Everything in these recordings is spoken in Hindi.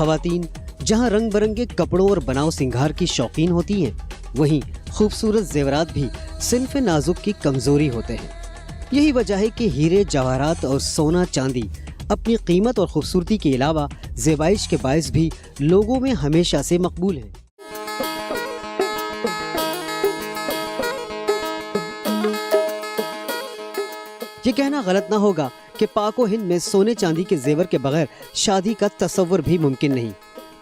खवातीन जहां रंग बिरंगे कपड़ों और बनाव सिंगार की शौकीन होती हैं, वहीं खूबसूरत जेवरात भी सिन्फ नाजुक की कमजोरी होते हैं। यही वजह है कि हीरे, जवाहरात और सोना चांदी अपनी कीमत और खूबसूरती के अलावा ज़ेबाइश के बायस भी लोगों में हमेशा से मकबूल है। ये कहना गलत ना होगा कि पाको हिंद में सोने चांदी के जेवर के बगैर शादी का तसव्वुर भी मुमकिन नहीं।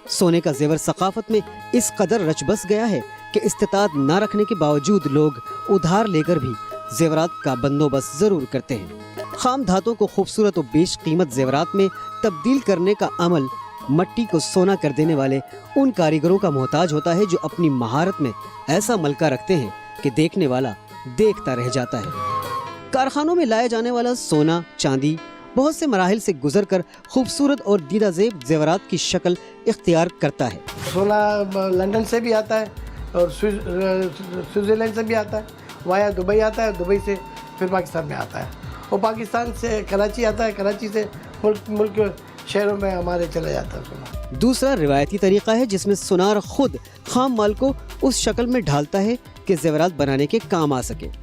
सोने का जेवर सकाफत में इस कदर रच बस गया है कि इस्तिताद न रखने के बावजूद लोग उधार लेकर भी जेवरात का बंदोबस्त जरूर करते हैं। खाम धातों को खूबसूरत और बेश कीमत जेवरात में तब्दील करने का अमल मट्टी को सोना कर देने वाले उन कारीगरों का मोहताज होता है जो अपनी महारत में ऐसा मलका रखते हैं कि देखने वाला देखता रह जाता है। कारखानों में लाया जाने वाला सोना चांदी बहुत से मराहिल से गुजरकर खूबसूरत और दीदा ज़ेब जेवरात की शक्ल इख्तियार करता है। सोना लंदन से भी आता है और स्विट्ज़रलैंड से भी आता है, वाया दुबई आता है, दुबई से फिर पाकिस्तान में आता है और पाकिस्तान से कराची आता है, कराची से मुल्क के शहरों में हमारे चला जाता है सोना। दूसरा रिवायती तरीका है जिसमें सुनार खुद खाम माल को उस शक्ल में ढालता है कि जेवरात बनाने के काम आ सके।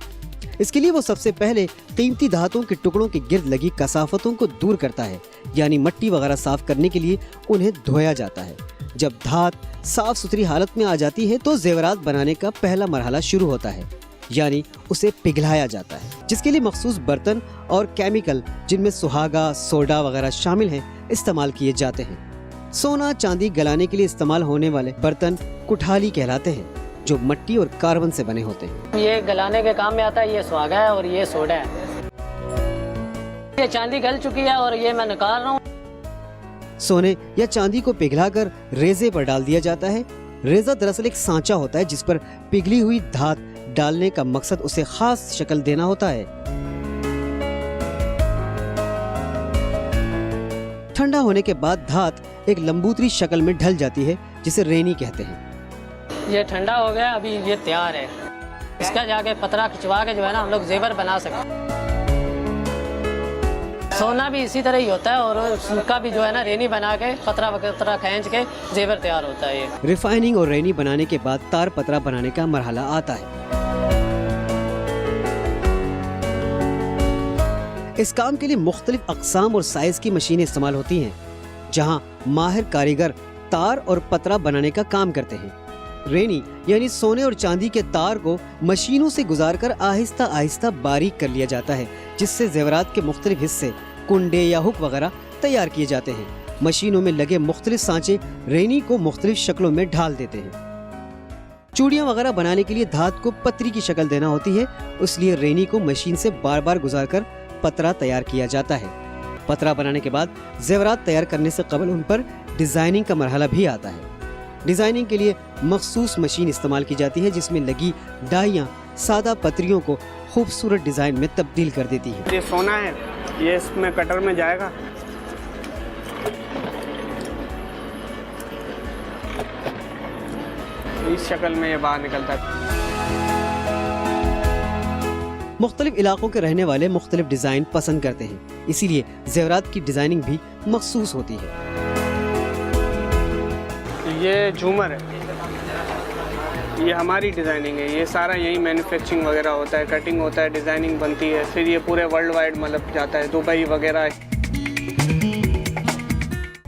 इसके लिए वो सबसे पहले कीमती धातुओं के टुकड़ों के गिर्द लगी कसाफतों को दूर करता है, यानी मट्टी वगैरह साफ करने के लिए उन्हें धोया जाता है। जब धात साफ सुथरी हालत में आ जाती है तो जेवरात बनाने का पहला मरहला शुरू होता है, यानी उसे पिघलाया जाता है, जिसके लिए मखसूस बर्तन और केमिकल जिनमें सुहागा, सोडा वगैरह शामिल हैं, इस्तेमाल किए जाते हैं। सोना चांदी गलाने के लिए इस्तेमाल होने वाले बर्तन कुठाली कहलाते हैं, जो मट्टी और कार्बन से बने होते हैं। ये गलाने के काम में आता है, ये सुहागा है और ये सोडा है। ये चांदी गल चुकी है और ये मैं निकाल रहा हूँ। सोने या चांदी को पिघलाकर रेजे पर डाल दिया जाता है। रेजा दरअसल एक सांचा होता है जिस पर पिघली हुई धात डालने का मकसद उसे खास शक्ल देना होता है। ठंडा होने के बाद धात एक लंबूतरी शक्ल में ढल जाती है, जिसे रेनी कहते हैं। ये ठंडा हो गया, अभी ये तैयार है। इसका जाके पतरा खिंचवा के जो है ना हम लोग जेवर बना सकते। सोना भी इसी तरह ही होता है और उसका भी जो है ना रेनी बना के पतरा खींच के जेवर तैयार होता है। ये रिफाइनिंग और रेनी बनाने के बाद तार पतरा बनाने का मरहला आता है। इस काम के लिए मुख्तलिफ अक़साम और साइज की मशीनें इस्तेमाल होती हैं, जहां माहिर कारीगर तार और पतरा बनाने का काम करते हैं। रेनी यानी सोने और चांदी के तार को मशीनों से गुजारकर आहिस्ता आहिस्ता बारीक कर लिया जाता है, जिससे जेवरात के मुख्तलिफ हिस्से, कुंडे या हुक वगैरह तैयार किए जाते हैं। मशीनों में लगे मुख्तलिफ सांचे रेनी को मुख्तलिफ शक्लों में ढाल देते हैं। चूड़ियाँ वगैरह बनाने के लिए धात को पतरी की शक्ल देना होती है, इसलिए रेनी को मशीन से बार बार गुजारकर पतरा तैयार किया जाता है। पतरा बनाने के बाद जेवरात तैयार करने से कबल उन पर डिजाइनिंग का मरहला भी आता है। डिजाइनिंग के लिए मखसूस मशीन इस्तेमाल की जाती है, जिसमें लगी डाइयाँ सादा पतरियों को खूबसूरत डिजाइन में तब्दील कर देती है। ये सोना है, ये इसमें कटर में जाएगा। इस शक्ल में ये बाहर निकलता है। मुख्तलिफ इलाकों के रहने वाले मुख्तलिफ डिजाइन पसंद करते हैं, इसीलिए जेवरात की डिजाइनिंग भी मखसूस होती है। ये झूमर है, ये हमारी डिज़ाइनिंग है। ये सारा यही मैन्युफैक्चरिंग वगैरह होता है, कटिंग होता है, डिज़ाइनिंग बनती है, फिर ये पूरे वर्ल्ड वाइड मतलब जाता है, दुबई वगैरह।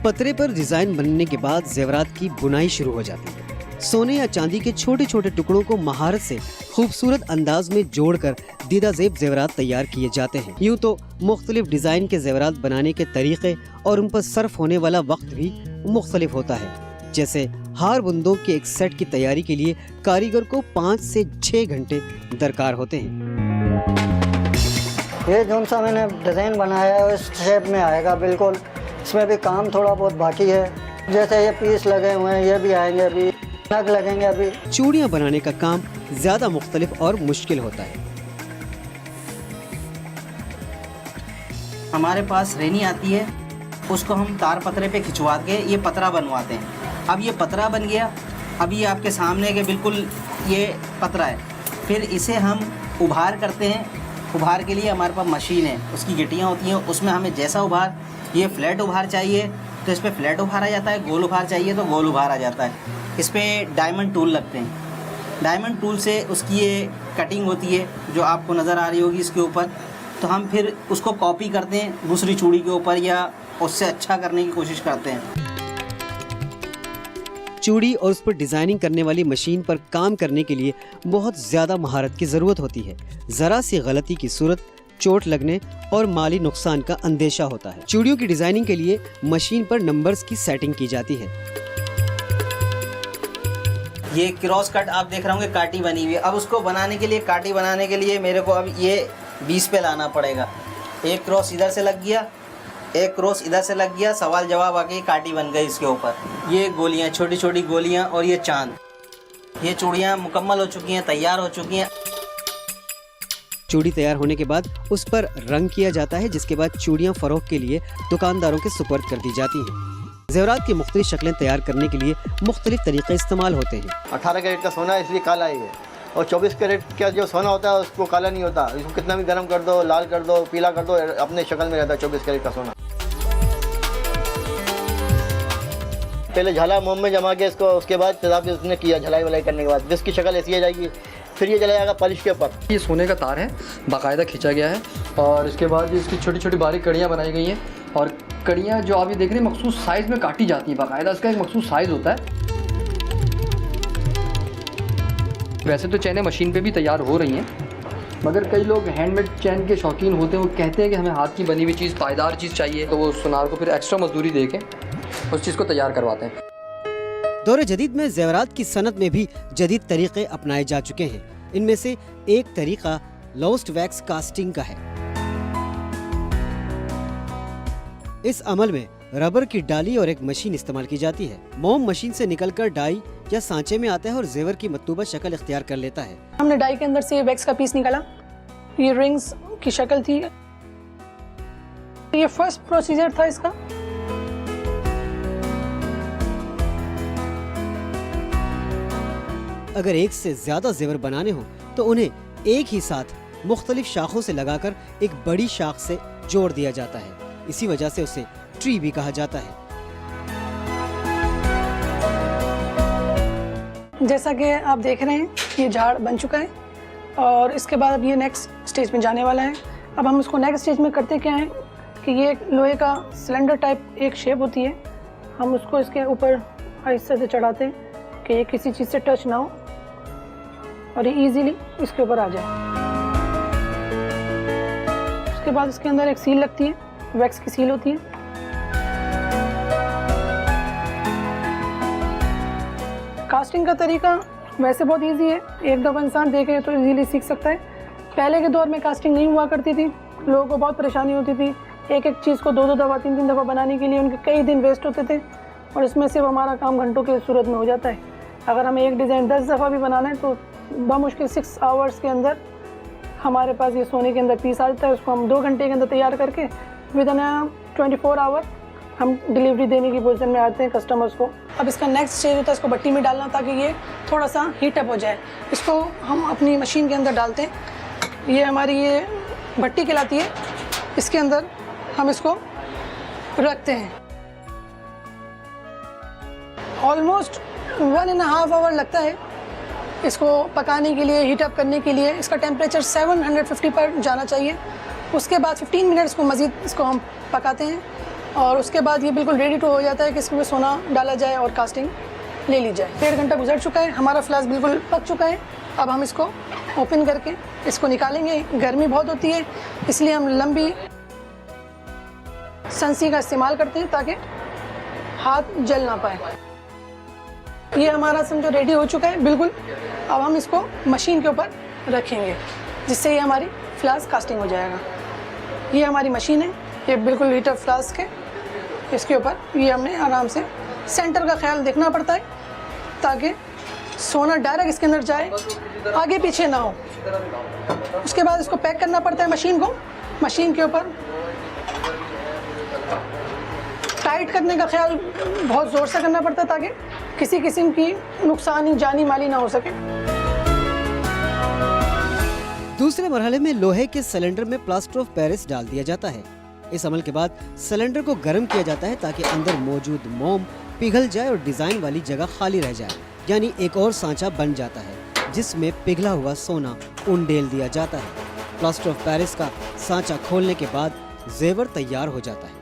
पतरे पर डिजाइन बनने के बाद जेवरात की बुनाई शुरू हो जाती है। सोने या चांदी के छोटे छोटे टुकड़ों को महारत से खूबसूरत अंदाज में जोड़कर दीदा ज़ेब जेवरात तैयार किए जाते हैं। यूँ तो मुख्तलिफ डिजाइन के जेवरात बनाने के तरीके और उन पर सर्फ होने वाला वक्त भी मुख्तलिफ होता है। जैसे हार बुंदों के एक सेट की तैयारी के लिए कारीगर को 5 से 6 घंटे दरकार होते हैं। ये जो सा मैंने डिज़ाइन बनाया है इस शेप में आएगा बिल्कुल। इसमें भी काम थोड़ा बहुत बाकी है, जैसे ये पीस लगे हुए हैं, ये भी आएंगे, अभी नग लगेंगे। अभी चूड़ियाँ बनाने का काम ज्यादा मुख्तलिफ और मुश्किल होता है। हमारे पास रेनी आती है, उसको हम तार पतरे पे खिंचवा के ये पतरा बनवाते हैं। अब ये पतरा बन गया, अब ये आपके सामने के बिल्कुल ये पतरा है। फिर इसे हम उभार करते हैं। उभार के लिए हमारे पास मशीन है, उसकी गिट्टियाँ होती हैं, उसमें हमें जैसा उभार, ये फ्लैट उभार चाहिए तो इस पर फ्लैट उभार आ जाता है, गोल उभार चाहिए तो गोल उभार आ जाता है। इस पर डायमंड टूल लगते हैं, डायमंड टूल से उसकी ये कटिंग होती है जो आपको नज़र आ रही होगी इसके ऊपर। तो हम फिर उसको कॉपी करते हैं दूसरी चूड़ी के ऊपर या उससे अच्छा करने की कोशिश करते हैं। चूड़ी और उस पर डिजाइनिंग करने वाली मशीन पर काम करने के लिए बहुत ज्यादा महारत की जरूरत होती है। जरा सी गलती की सूरत चोट लगने और माली नुकसान का अंदेशा होता है। चूड़ियों की डिजाइनिंग के लिए मशीन पर नंबर्स की सेटिंग की जाती है। ये क्रॉस कट आप देख रहे होंगे, काटी बनी हुई है। अब उसको बनाने के लिए, काटी बनाने के लिए मेरे को अब ये 20 पे लाना पड़ेगा। एक क्रॉस इधर से लग गया, एक क्रॉस इधर से लग गया, सवाल जवाब आके काटी बन गई इसके ऊपर। ये गोलियां, छोटी छोटी गोलियां और ये चांद, ये चूड़ियाँ मुकम्मल हो चुकी हैं, तैयार हो चुकी हैं। चूड़ी तैयार होने के बाद उस पर रंग किया जाता है, जिसके बाद चूड़ियां फरोख्त के लिए दुकानदारों के सुपर्द कर दी जाती हैं। ज़ेवरात की मुख्तलिफ शक्लें तैयार करने के लिए मुख्तलिफ तरीके इस्तेमाल होते हैं। 18 कैरेट का सोना है इसलिए काला ही है, और 24 कैरेट का जो सोना होता है उसको काला नहीं होता। इसको कितना भी गर्म कर दो, लाल कर दो, पीला कर दो, अपने शक्ल में रहता है 24 कैरेट का सोना। पहले झाला मोम में जमा के इसको, उसके बाद तेजाब उसने किया झलाई वलाई करने के बाद इसकी शक्ल ऐसी आ जाएगी। फिर ये चला जाएगा पॉलिश के ऊपर। ये सोने का तार है, बाकायदा खींचा गया है, और इसके बाद इसकी छोटी छोटी बारीक कड़ियाँ बनाई गई हैं। और कड़ियाँ जो आप ये देख रहे हैं मखसूस साइज़ में काटी जाती हैं, बाकायदा इसका एक मखसूस साइज़ होता है। वैसे तो चैनें मशीन पे भी तैयार हो रही हैं, मगर कई लोग हैंडमेड चैन के शौकीन होते हैं। वो कहते हैं कि हमें हाथ की बनी हुई चीज़, पायदार चीज़ चाहिए, तो वो सुनार को फिर एक्स्ट्रा मजदूरी दे के उस चीज़ को तैयार करवाते हैं। दौर जदीद में ज़ेवरात की सनत में भी जदीद तरीके अपनाए जा चुके हैं। इनमें से एक तरीका लॉस्ट वैक्स कास्टिंग का है। इस अमल में रबर की डाली और एक मशीन इस्तेमाल की जाती है। मोम मशीन से निकलकर डाई या सांचे में आता है और जेवर की मतलूबा शक्ल इख्तियार कर लेता है। हमने डाई के अंदर से वैक्स का पीस निकाला, ये रिंग्स की शक्ल थी। ये फर्स्ट प्रोसीजर था इसका। अगर एक से ज्यादा जेवर बनाने हो तो उन्हें एक ही साथ मुख्तलिफ शाखों से लगाकर एक बड़ी शाख से जोड़ दिया जाता है। इसी वजह से उसे ट्री भी कहा जाता है। जैसा कि आप देख रहे हैं ये झाड़ बन चुका है और इसके बाद अब ये नेक्स्ट स्टेज में जाने वाला है। अब हम इसको नेक्स्ट स्टेज में करते क्या है कि ये एक लोहे का सिलेंडर टाइप एक शेप होती है, हम उसको इसके ऊपर आहिस्ते से चढ़ाते हैं कि ये किसी चीज़ से टच ना हो और ये इजीली इसके ऊपर आ जाए। उसके बाद इसके अंदर एक सील लगती है, वैक्स की सील होती है। कास्टिंग का तरीका वैसे बहुत इजी है, एक दफ़ा इंसान देखे तो इजीली सीख सकता है। पहले के दौर में कास्टिंग नहीं हुआ करती थी, लोगों को बहुत परेशानी होती थी। एक एक चीज़ को 2-2 दफ़ा 3-3 दफ़ा बनाने के लिए उनके कई दिन वेस्ट होते थे और इसमें सिर्फ हमारा काम घंटों की सूरत में हो जाता है। अगर हमें एक डिज़ाइन 10 दफ़ा भी बनाना है तो बमुश्किल 6 आवर्स के अंदर हमारे पास ये सोने के अंदर पीस आ जाता है। उसको हम 2 घंटे के अंदर तैयार करके विद इन 24 आवर हम डिलीवरी देने की पोजीशन में आते हैं कस्टमर्स को। अब इसका नेक्स्ट स्टेज होता है इसको भट्टी में डालना, ताकि ये थोड़ा सा हीट अप हो जाए। इसको हम अपनी मशीन के अंदर डालते हैं। ये हमारी ये भट्टी कहलाती है, इसके अंदर हम इसको रखते हैं। ऑलमोस्ट 1.5 आवर लगता है इसको पकाने के लिए, हीट अप करने के लिए। इसका टेम्परेचर 750 पर जाना चाहिए। उसके बाद 15 मिनट्स को मज़ीद इसको हम पकाते हैं और उसके बाद ये बिल्कुल रेडी टू हो जाता है कि इसमें सोना डाला जाए और कास्टिंग ले ली जाए। 1.5 घंटा गुजर चुका है, हमारा फ्लास्क बिल्कुल पक चुका है। अब हम इसको ओपन करके इसको निकालेंगे। गर्मी बहुत होती है इसलिए हम लंबी संसी का इस्तेमाल करते हैं ताकि हाथ जल ना पाए। ये हमारा समझो रेडी हो चुका है बिल्कुल। अब हम इसको मशीन के ऊपर रखेंगे जिससे ये हमारी फ्लास्क कास्टिंग हो जाएगा। ये हमारी मशीन है, ये बिल्कुल हीटर फ्लास्क है। इसके ऊपर ये हमने आराम से सेंटर का ख्याल देखना पड़ता है ताकि सोना डायरेक्ट इसके अंदर जाए, आगे पीछे ना हो। उसके बाद इसको पैक करना पड़ता है मशीन को। मशीन के ऊपर टाइट करने का ख्याल बहुत ज़ोर से करना पड़ता है ताकि किसी किस्म की नुकसानी जानी माली ना हो सके। दूसरे मरहले में लोहे के सिलेंडर में प्लास्टर ऑफ पेरिस डाल दिया जाता है। इस अमल के बाद सिलेंडर को गर्म किया जाता है ताकि अंदर मौजूद मोम पिघल जाए और डिजाइन वाली जगह खाली रह जाए, यानी एक और सांचा बन जाता है जिसमें पिघला हुआ सोना उंडेल दिया जाता है। प्लास्टर ऑफ पेरिस का सांचा खोलने के बाद जेवर तैयार हो जाता है।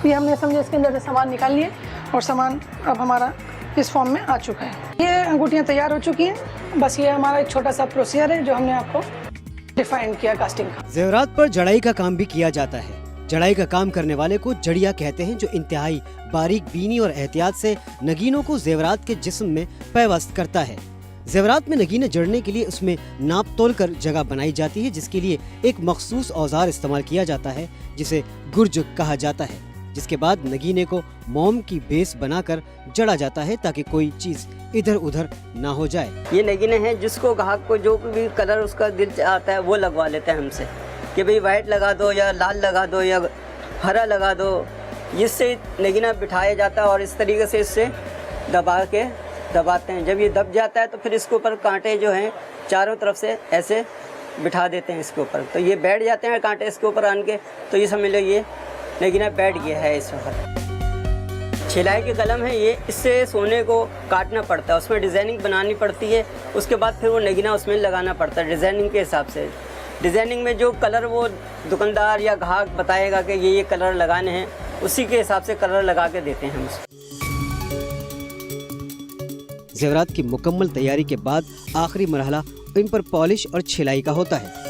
ये हमने समझे इसके अंदर से सामान निकाल लिए और सामान अब हमारा इस फॉर्म में आ चुका है। ये अंगूठियाँ तैयार हो चुकी हैं। बस ये हमारा एक छोटा सा प्रोसीजर है जो हमने आपको डिफाइन किया कास्टिंग का। जेवरात पर जड़ाई का काम भी किया जाता है। जड़ाई का काम करने वाले को जड़िया कहते हैं, जो इंतहाई बारीक बीनी और एहतियात से नगीनों को जेवरात के जिस्म में पैवस्त करता है। जेवरात में नगीने जड़ने के लिए उसमें नाप तोल कर जगह बनाई जाती है, जिसके लिए एक मखसूस औजार इस्तेमाल किया जाता है जिसे गुर्ज कहा जाता है, जिसके बाद नगीने को मोम की बेस बनाकर जड़ा जाता है ताकि कोई चीज इधर उधर ना हो जाए। ये नगीने हैं जिसको ग्राहक को जो भी कलर उसका दिल आता है वो लगवा लेते हैं हमसे कि भाई वाइट लगा दो या लाल लगा दो या हरा लगा दो। इससे नगीना बिठाया जाता है और इस तरीके से इससे दबाते हैं। जब ये दब जाता है तो फिर इसके ऊपर कांटे जो हैं चारों तरफ से ऐसे बिठा देते हैं इसके ऊपर, तो ये बैठ जाते हैं कांटे इसके ऊपर आन के। तो ये समझ लो ये नगीना बैठ गया है इस वक्त। छिलाई की कलम है ये, इससे सोने को काटना पड़ता है, उसमें डिज़ाइनिंग बनानी पड़ती है, उसके बाद फिर वो नगीना उसमें लगाना पड़ता है डिज़ाइनिंग के हिसाब से। डिज़ाइनिंग में जो कलर वो दुकानदार या ग्राहक बताएगा कि ये कलर लगाने हैं, उसी के हिसाब से कलर लगा के देते हैं हम। जेवरात की मुकम्मल तैयारी के बाद आखिरी मरहला इन पर पॉलिश और छिलाई का होता है।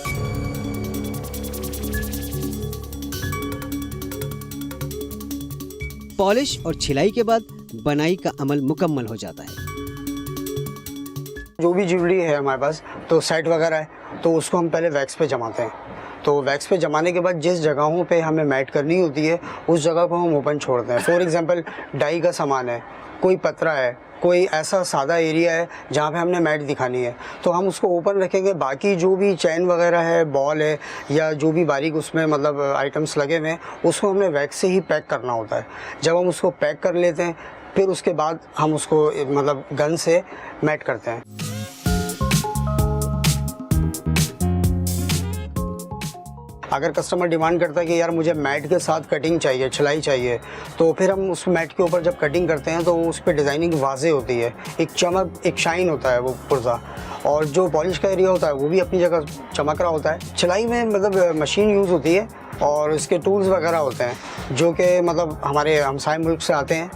पॉलिश और छिलाई के बाद बनाई का अमल मुकम्मल हो जाता है। जो भी ज्वेलरी है हमारे पास, तो सेट वगैरह है, तो उसको हम पहले वैक्स पे जमाते हैं। तो वैक्स पे जमाने के बाद जिस जगहों पे हमें मैट करनी होती है उस जगह को हम ओपन छोड़ते हैं। फॉर एग्जांपल डाई का सामान है, कोई पतरा है, कोई ऐसा सादा एरिया है जहाँ पे हमने मैट दिखानी है, तो हम उसको ओपन रखेंगे। बाकी जो भी चैन वगैरह है, बॉल है या जो भी बारीक उसमें मतलब आइटम्स लगे हुए हैं, उसको हमने वैक्स से ही पैक करना होता है। जब हम उसको पैक कर लेते हैं फिर उसके बाद हम उसको मतलब गन से मैट करते हैं। अगर कस्टमर डिमांड करता है कि यार मुझे मैट के साथ कटिंग चाहिए, छिलाई चाहिए, तो फिर हम उस मैट के ऊपर जब कटिंग करते हैं तो उस पर डिज़ाइनिंग वाजे होती है, एक चमक, एक शाइन होता है वो पुर्जा, और जो पॉलिश का एरिया होता है वो भी अपनी जगह चमक रहा होता है। छिलाई में मतलब मशीन यूज़ होती है और इसके टूल्स वगैरह होते हैं जो कि मतलब हमारे हमसाय मुल्क से आते हैं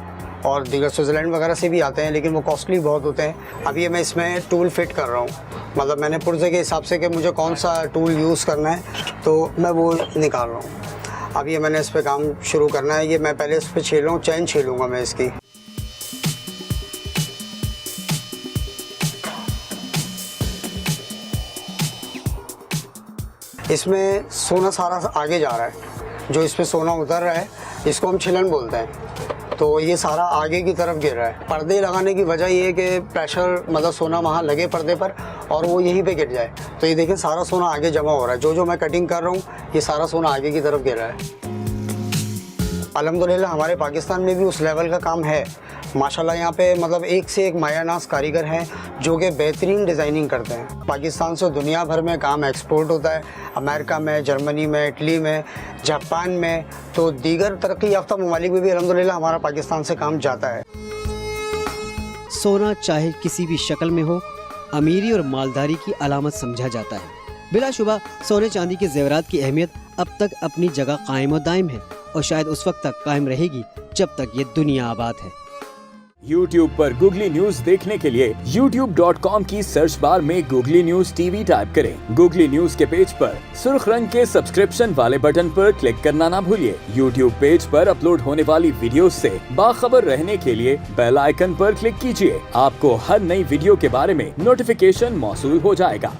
और दीगर स्विट्ज़रलैंड वगैरह से भी आते हैं, लेकिन वो कॉस्टली बहुत होते हैं। अभी ये मैं इसमें टूल फिट कर रहा हूँ, मतलब मैंने पुर्जे के हिसाब से कि मुझे कौन सा टूल यूज़ करना है तो मैं वो निकाल रहा हूँ। अब ये मैंने इस पर काम शुरू करना है। ये मैं पहले इस पर छील रहा हूँ, चैन छीलूँगा मैं इसकी। इसमें सोना सारा आगे जा रहा है, जो इस पर सोना उतर रहा है इसको हम छिलन बोलते हैं। तो ये सारा आगे की तरफ गिर रहा है। पर्दे लगाने की वजह ये है कि प्रेशर मतलब सोना वहाँ लगे पर्दे पर और वो यहीं पे गिर जाए। तो ये देखें सारा सोना आगे जमा हो रहा है। जो मैं कटिंग कर रहा हूँ ये सारा सोना आगे की तरफ गिर रहा है। अल्हम्दुलिल्लाह हमारे पाकिस्तान में भी उस लेवल का काम है माशाल्लाह। यहाँ पे मतलब एक से एक मायानाज कारीगर हैं जो कि बेहतरीन डिज़ाइनिंग करते हैं। पाकिस्तान से दुनिया भर में काम एक्सपोर्ट होता है, अमेरिका में, जर्मनी में, इटली में, जापान में, तो दीगर तरक्की याफ्ता ममालिक में भी अल्हम्दुलिल्लाह हमारा पाकिस्तान से काम जाता है। सोना चाहे किसी भी शक्ल में हो, अमीरी और मालदारी की अलामत समझा जाता है। बिलाशुबा सोने चांदी के जेवरात की अहमियत अब तक अपनी जगह कायम और दायम है और शायद उस वक्त तक कायम रहेगी जब तक ये दुनिया आबाद है। YouTube पर गूगली न्यूज देखने के लिए youtube.com की सर्च बार में गूगली न्यूज टीवी टाइप करें। गूगली न्यूज के पेज पर सुर्ख रंग के सब्सक्रिप्शन वाले बटन पर क्लिक करना ना भूलिए। YouTube पेज पर अपलोड होने वाली वीडियोस से बाखबर रहने के लिए बेल आइकन पर क्लिक कीजिए। आपको हर नई वीडियो के बारे में नोटिफिकेशन मौसूल हो जाएगा।